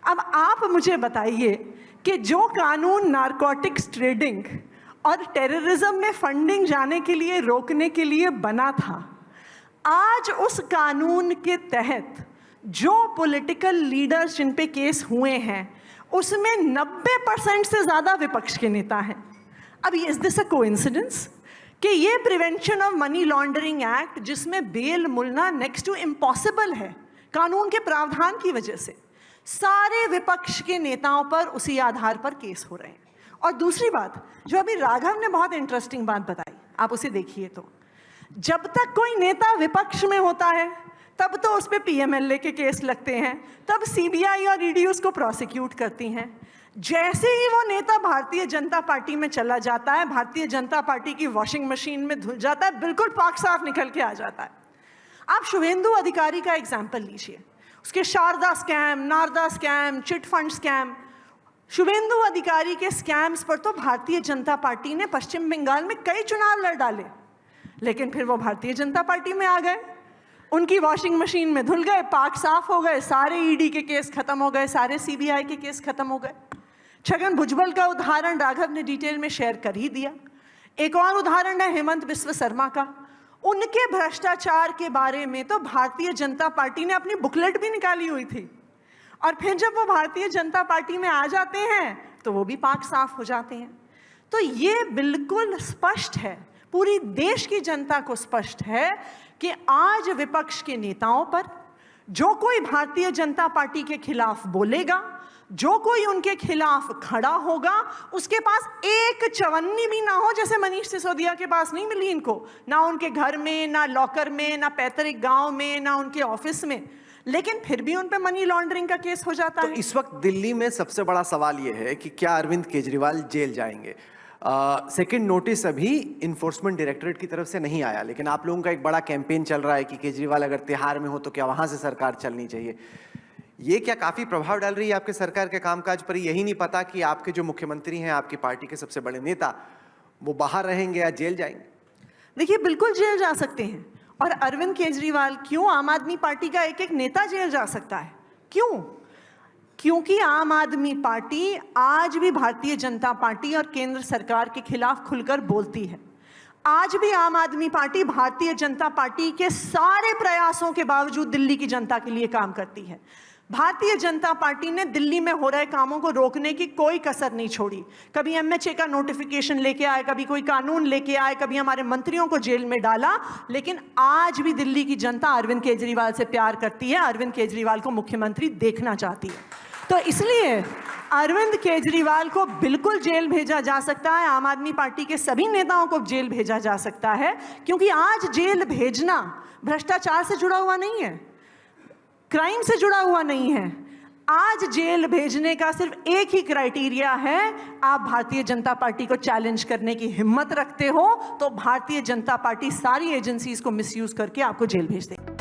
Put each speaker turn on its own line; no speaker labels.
अब आप मुझे बताइए कि जो कानून नारकोटिक्स ट्रेडिंग और टेररिज्म में फंडिंग जाने के लिए रोकने के लिए बना था, आज उस कानून के तहत जो पॉलिटिकल लीडर्स जिन पे केस हुए हैं उसमें 90% से ज़्यादा विपक्ष के नेता हैं। अब इज दिस अ कोइंसिडेंस कि ये prevention of money laundering act, जिसमें बेल मिलना नेक्स्ट टू इम्पॉसिबल है कानून के प्रावधान की वजह से, सारे विपक्ष के नेताओं पर उसी आधार पर केस हो रहे हैं। और दूसरी बात जो अभी राघव ने बहुत इंटरेस्टिंग बात बताई, आप उसे देखिए तो जब तक कोई नेता विपक्ष में होता है तब तो उस पर पीएमएलए के केस लगते हैं, तब सीबीआई और ईडी उसको प्रोसिक्यूट करती हैं। जैसे ही वो नेता भारतीय जनता पार्टी में चला जाता है, भारतीय जनता पार्टी की वॉशिंग मशीन में धुल जाता है, बिल्कुल पाक साफ निकल के आ जाता है। आप शुभेंदु अधिकारी का एग्जाम्पल लीजिए, उसके Sharada scam, Narada scam, chit fund scam. Suvendu Adhikari के स्कैम्स पर तो भारतीय जनता पार्टी ने पश्चिम बंगाल में कई चुनाव लड़ डाले, लेकिन फिर वो भारतीय जनता पार्टी में आ गए, उनकी वॉशिंग मशीन में धुल गए, पाक साफ हो गए, सारे ईडी के केस खत्म हो गए, सारे सीबीआई के केस खत्म हो गए। छगन भुजबल का उदाहरण राघव ने डिटेल में शेयर कर ही दिया। एक और उदाहरण है हेमंत बिस्व शर्मा का। उनके भ्रष्टाचार के बारे में तो भारतीय जनता पार्टी ने अपनी बुकलेट भी निकाली हुई थी, और फिर जब वो भारतीय जनता पार्टी में आ जाते हैं तो वो भी पाक साफ हो जाते हैं। तो ये बिल्कुल स्पष्ट है, पूरी देश की जनता को स्पष्ट है कि आज विपक्ष के नेताओं पर जो कोई भारतीय जनता पार्टी के खिलाफ बोलेगा, जो कोई उनके खिलाफ खड़ा होगा, उसके पास एक चवन्नी भी ना हो, जैसे मनीष सिसोदिया के पास नहीं मिली इनको, ना उनके घर में, ना लॉकर में, ना पैतृक गांव में, ना उनके ऑफिस में, लेकिन फिर भी उन पे मनी लॉन्ड्रिंग का केस हो जाता है।
इस वक्त दिल्ली में सबसे बड़ा सवाल यह है कि क्या अरविंद केजरीवाल जेल जाएंगे। सेकंड नोटिस अभी इन्फोर्समेंट डायरेक्टरेट की तरफ से नहीं आया, लेकिन आप लोगों का एक बड़ा कैंपेन चल रहा है कि केजरीवाल अगर तिहाड़ में हो तो क्या वहां से सरकार चलनी चाहिए। ये क्या काफी प्रभाव डाल रही है आपके सरकार के कामकाज पर? यही नहीं पता कि आपके जो मुख्यमंत्री हैं, आपकी पार्टी के सबसे बड़े नेता, वो बाहर रहेंगे या जेल जाएंगे?
देखिए, बिल्कुल जेल जा सकते हैं। और अरविंद केजरीवाल क्यों, आम आदमी पार्टी का एक एक नेता जेल जा सकता है, क्यों? क्योंकि आम आदमी पार्टी आज भी भारतीय जनता पार्टी और केंद्र सरकार के खिलाफ खुलकर बोलती है। आज भी आम आदमी पार्टी भारतीय जनता पार्टी के सारे प्रयासों के बावजूद दिल्ली की जनता के लिए काम करती है। भारतीय जनता पार्टी ने दिल्ली में हो रहे कामों को रोकने की कोई कसर नहीं छोड़ी। कभी एमएचए का नोटिफिकेशन लेके आए, कभी कोई कानून लेके आए, कभी हमारे मंत्रियों को जेल में डाला, लेकिन आज भी दिल्ली की जनता अरविंद केजरीवाल से प्यार करती है, अरविंद केजरीवाल को मुख्यमंत्री देखना चाहती है। तो इसलिए अरविंद केजरीवाल को बिल्कुल जेल भेजा जा सकता है, आम आदमी पार्टी के सभी नेताओं को जेल भेजा जा सकता है, क्योंकि आज जेल भेजना भ्रष्टाचार से जुड़ा हुआ नहीं है, क्राइम से जुड़ा हुआ नहीं है। आज जेल भेजने का सिर्फ एक ही क्राइटेरिया है, आप भारतीय जनता पार्टी को चैलेंज करने की हिम्मत रखते हो तो भारतीय जनता पार्टी सारी एजेंसीज को मिसयूज करके आपको जेल भेज देगी।